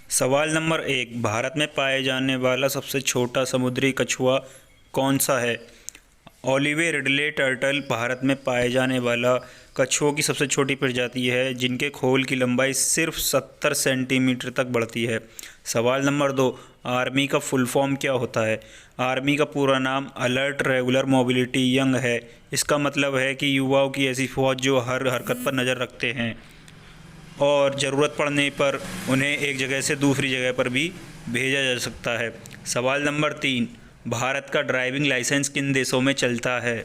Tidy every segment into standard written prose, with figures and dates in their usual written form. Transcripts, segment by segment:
सवाल नंबर 1, भारत में पाए जाने वाला सबसे छोटा समुद्री कछुआ कौन सा है? ओलिवे रिडले टर्टल भारत में पाए जाने वाला कछुओं की सबसे छोटी प्रजाति है, जिनके खोल की लंबाई सिर्फ 70 सेंटीमीटर तक बढ़ती है। सवाल नंबर 2, आर्मी का फुल फॉर्म क्या होता है? आर्मी का पूरा नाम अलर्ट रेगुलर मोबिलिटी यंग है। इसका मतलब है कि युवाओं की ऐसी फौज जो हर हरकत पर नज़र रखते हैं और ज़रूरत पड़ने पर उन्हें एक जगह से दूसरी जगह पर भी भेजा जा सकता है। सवाल नंबर 3, भारत का ड्राइविंग लाइसेंस किन देशों में चलता है?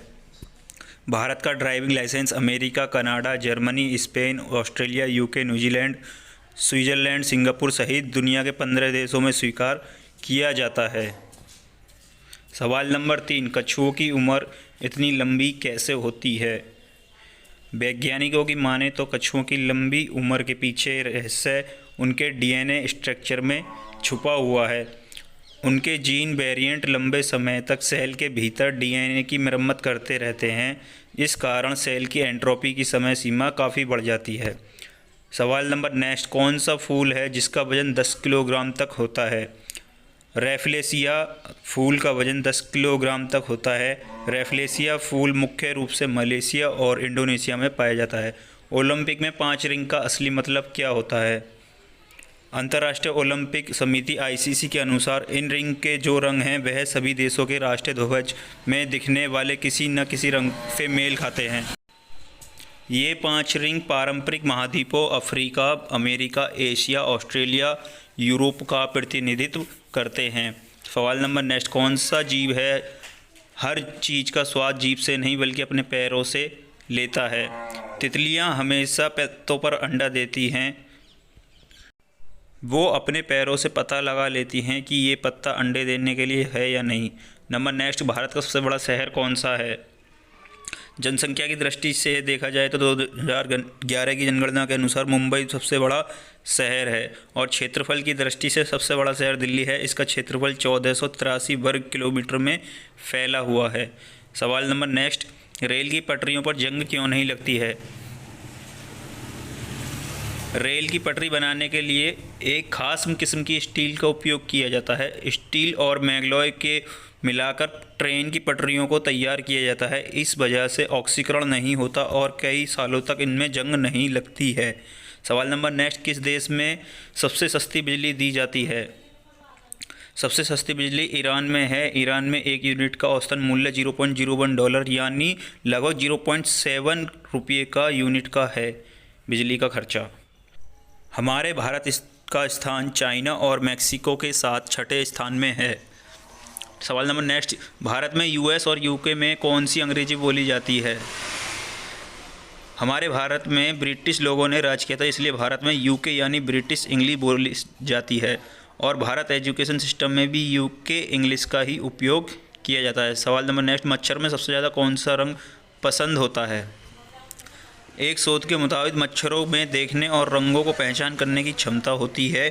भारत का driving licence America, Canada, Germany, Spain, Australia, UK, New Zealand, Switzerland, Singapore सहित दुनिया के 15 देशों में स्वीकार किया जाता है। सवाल नंबर 3, कछुओं की उम्र इतनी लंबी कैसे होती है? वैज्ञानिकों की माने तो कछुओं की लंबी उम्र के पीछे रहस्य उनके डीएनए स्ट्रक्चर में छुपा हुआ है। उनके जीन वेरिएंट लंबे समय तक सेल के भीतर डीएनए की मरम्मत करते रहते हैं। इस कारण सेल की एंट्रोपी की समय सीमा काफ़ी बढ़ जाती है। सवाल नंबर नेक्स्ट, कौन सा फूल है जिसका वजन 10 किलोग्राम तक होता है? रैफलेसिया फूल का वजन 10 किलोग्राम तक होता है। रैफलेसिया फूल मुख्य रूप से मलेशिया और इंडोनेशिया में पाया जाता है। ओलंपिक में 5 रिंग का असली मतलब क्या होता है? अंतर्राष्ट्रीय ओलंपिक समिति आईसीसी के अनुसार इन रिंग के जो रंग हैं वह सभी देशों के राष्ट्रीय ध्वज में दिखने वाले किसी न किसी रंग से मेल खाते हैं। ये 5 रिंग पारंपरिक महाद्वीपों Africa, America, Asia, Australia, Europe का प्रतिनिधित्व करते हैं। सवाल नंबर नेक्स्ट, कौन सा जीव है हर चीज़ का स्वाद जीभ से नहीं बल्कि अपने पैरों से लेता है? तितलियां हमेशा पत्तों पर अंडा देती हैं। वो अपने पैरों से पता लगा लेती हैं कि ये पत्ता अंडे देने के लिए है या नहीं। नंबर नेक्स्ट, भारत का सबसे बड़ा शहर कौन सा है? जनसंख्या की दृष्टि से देखा जाए तो 2011 की जनगणना के अनुसार मुंबई सबसे बड़ा शहर है और क्षेत्रफल की दृष्टि से सबसे बड़ा शहर दिल्ली है। इसका क्षेत्रफल 1483 वर्ग किलोमीटर में फैला हुआ है। सवाल नंबर नेक्स्ट, रेल की पटरियों पर जंग क्यों नहीं लगती है? रेल की पटरी बनाने के लिए एक खास किस्म की स्टील का उपयोग किया जाता है। स्टील और मैग्लोय के मिलाकर ट्रेन की पटरियों को तैयार किया जाता है। इस वजह से ऑक्सीकरण नहीं होता और कई सालों तक इनमें जंग नहीं लगती है। सवाल नंबर नेक्स्ट, किस देश में सबसे सस्ती बिजली दी जाती है? सबसे सस्ती बिजली ईरान में है। ईरान में एक यूनिट का औसतन मूल्य $0.01 यानी लगभग 0.7 रुपये का यूनिट का है बिजली का खर्चा। हमारे भारत का स्थान चाइना और मैक्सिको के साथ छठे स्थान में है। सवाल नंबर नेक्स्ट, भारत में यूएस और यूके में कौन सी अंग्रेजी बोली जाती है? हमारे भारत में ब्रिटिश लोगों ने राज किया था, इसलिए भारत में यूके यानी ब्रिटिश इंग्लिश बोली जाती है और भारत एजुकेशन सिस्टम में भी यूके इंग्लिश का ही उपयोग किया जाता है। सवाल नंबर नेक्स्ट, मच्छर में सबसे ज़्यादा कौन सा रंग पसंद होता है? एक शोध के मुताबिक मच्छरों में देखने और रंगों को पहचान करने की क्षमता होती है।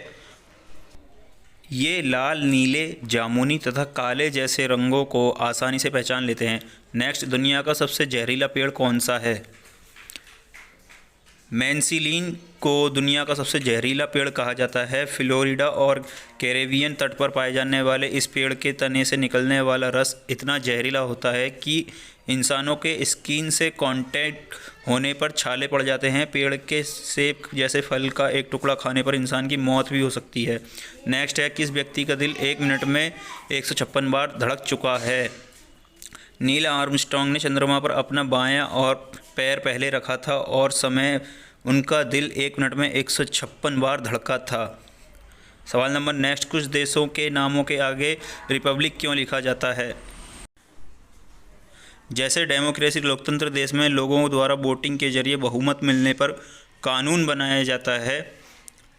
ये लाल, नीले, जामुनी तथा काले जैसे रंगों को आसानी से पहचान लेते हैं। नेक्स्ट, दुनिया का सबसे जहरीला पेड़ कौन सा है? मेन्सिलीन को दुनिया का सबसे जहरीला पेड़ कहा जाता है। फ्लोरिडा और कैरेबियन तट पर पाए जाने वाले इस पेड़ के तने से निकलने वाला रस इतना जहरीला होता है कि इंसानों के स्किन से कांटेक्ट होने पर छाले पड़ जाते हैं। पेड़ के सेब जैसे फल का एक टुकड़ा खाने पर इंसान की मौत भी हो सकती है। नेक्स्ट है, किस व्यक्ति का दिल 1 मिनट में 156 बार धड़क चुका है? नील आर्मस्ट्रॉन्ग ने चंद्रमा पर अपना बायां और पैर पहले रखा था और समय उनका दिल 1 मिनट में 156 बार धड़का था। सवाल नंबर नेक्स्ट, कुछ देशों के नामों के आगे रिपब्लिक क्यों लिखा जाता है? जैसे डेमोक्रेसी लोकतंत्र देश में लोगों द्वारा वोटिंग के जरिए बहुमत मिलने पर कानून बनाया जाता है,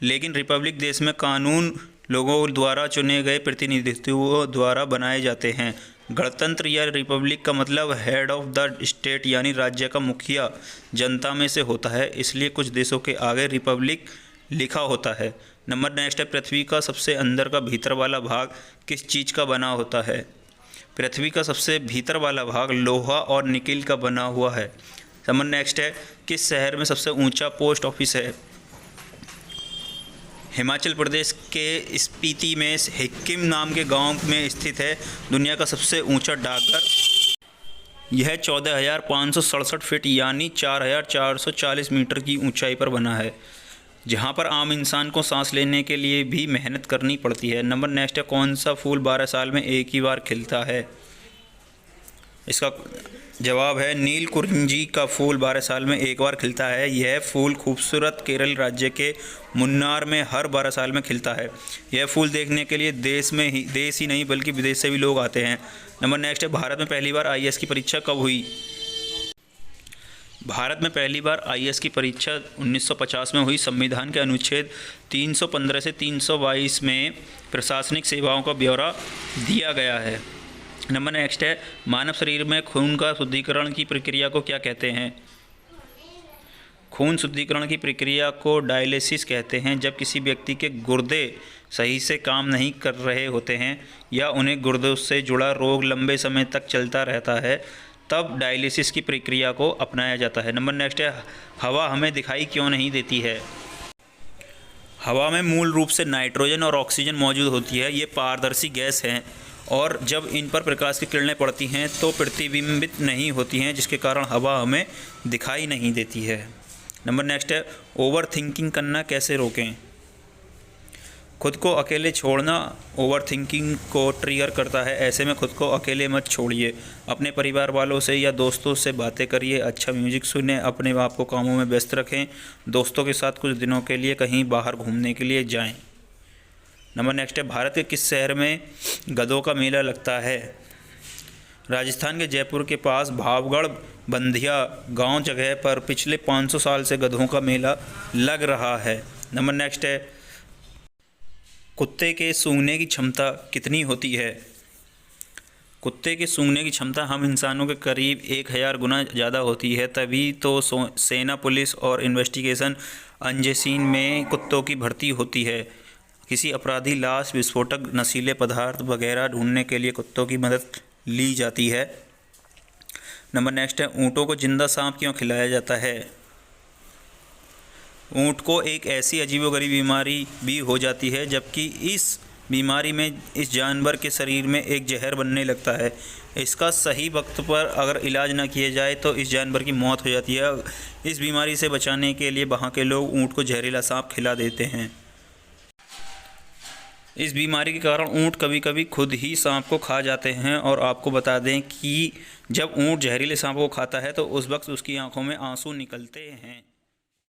लेकिन रिपब्लिक देश में कानून लोगों द्वारा चुने गए प्रतिनिधित्वों द्वारा बनाए जाते हैं। गणतंत्र या रिपब्लिक का मतलब हेड ऑफ द स्टेट यानी राज्य का मुखिया जनता में से होता है, इसलिए कुछ देशों के आगे रिपब्लिक लिखा होता है। नंबर नेक्स्ट है, पृथ्वी का सबसे अंदर का भीतर वाला भाग किस चीज़ का बना होता है? पृथ्वी का सबसे भीतर वाला भाग लोहा और निकिल का बना हुआ है। नंबर नेक्स्ट है, किस शहर में सबसे ऊंचा पोस्ट ऑफिस है? हिमाचल प्रदेश के स्पीति में सिक्किम नाम के गांव में स्थित है दुनिया का सबसे ऊंचा डाकघर। यह 14,567 फीट यानी 4,440 मीटर की ऊंचाई पर बना है, जहां पर आम इंसान को सांस लेने के लिए भी मेहनत करनी पड़ती है। नंबर नेक्स्ट है, कौन सा फूल 12 साल में एक ही बार खिलता है? इसका जवाब है नीलकुरिंजी का फूल 12 साल में एक बार खिलता है। यह फूल खूबसूरत केरल राज्य के मुन्नार में हर 12 साल में खिलता है। यह फूल देखने के लिए देश ही नहीं बल्कि विदेश से भी लोग आते हैं। नंबर नेक्स्ट है, भारत में पहली बार आईएएस की परीक्षा कब हुई? भारत में पहली बार आईएएस की परीक्षा 1950 में हुई। संविधान के अनुच्छेद 315 से 322 में प्रशासनिक सेवाओं का ब्यौरा दिया गया है। नंबर नेक्स्ट है, मानव शरीर में खून का शुद्धिकरण की प्रक्रिया को क्या कहते हैं? खून शुद्धिकरण की प्रक्रिया को डायलिसिस कहते हैं। जब किसी व्यक्ति के गुर्दे सही से काम नहीं कर रहे होते हैं या उन्हें गुर्दों से जुड़ा रोग लंबे समय तक चलता रहता है, तब डायलिसिस की प्रक्रिया को अपनाया जाता है। नंबर नेक्स्ट है, हवा हमें दिखाई क्यों नहीं देती है? हवा में मूल रूप से नाइट्रोजन और ऑक्सीजन मौजूद होती है। ये पारदर्शी गैस हैं और जब इन पर प्रकाश की किरणें पड़ती हैं तो प्रतिबिंबित नहीं होती हैं, जिसके कारण हवा हमें दिखाई नहीं देती है। नंबर नेक्स्ट है, ओवर थिंकिंग करना कैसे रोकें? खुद को अकेले छोड़ना ओवर थिंकिंग को ट्रिगर करता है। ऐसे में खुद को अकेले मत छोड़िए। अपने परिवार वालों से या दोस्तों से बातें करिए, अच्छा म्यूजिक सुने, अपने आप को कामों में व्यस्त रखें। दोस्तों के साथ कुछ दिनों के लिए कहीं बाहर घूमने के लिए जाएं। नंबर नेक्स्ट है, भारत के किस शहर में गधों का मेला लगता है? राजस्थान के जयपुर के पास भावगढ़ बंधिया गांव जगह पर पिछले 500 साल से गधों का मेला लग रहा है। नंबर नेक्स्ट है, कुत्ते के सूंघने की क्षमता कितनी होती है? कुत्ते के सूंघने की क्षमता हम इंसानों के करीब 1000 गुना ज़्यादा होती है। तभी तो सेना, पुलिस और इन्वेस्टिगेशन एजेंसी में कुत्तों की भर्ती होती है। किसी अपराधी, लाश, विस्फोटक, नशीले पदार्थ वगैरह ढूंढने के लिए कुत्तों की मदद ली जाती है। नंबर नेक्स्ट है, ऊँटों को जिंदा सांप क्यों खिलाया जाता है? ऊँट को एक ऐसी अजीबोगरीब बीमारी भी हो जाती है, जबकि इस बीमारी में इस जानवर के शरीर में एक जहर बनने लगता है। इसका सही वक्त पर अगर इलाज न किया जाए तो इस जानवर की मौत हो जाती है। इस बीमारी से बचाने के लिए वहाँ के लोग ऊँट को जहरीला सांप खिला देते हैं। इस बीमारी के कारण ऊँट कभी कभी खुद ही सांप को खा जाते हैं। और आपको बता दें कि जब ऊँट जहरीले सांप को खाता है तो उस वक्त उसकी आंखों में आंसू निकलते हैं।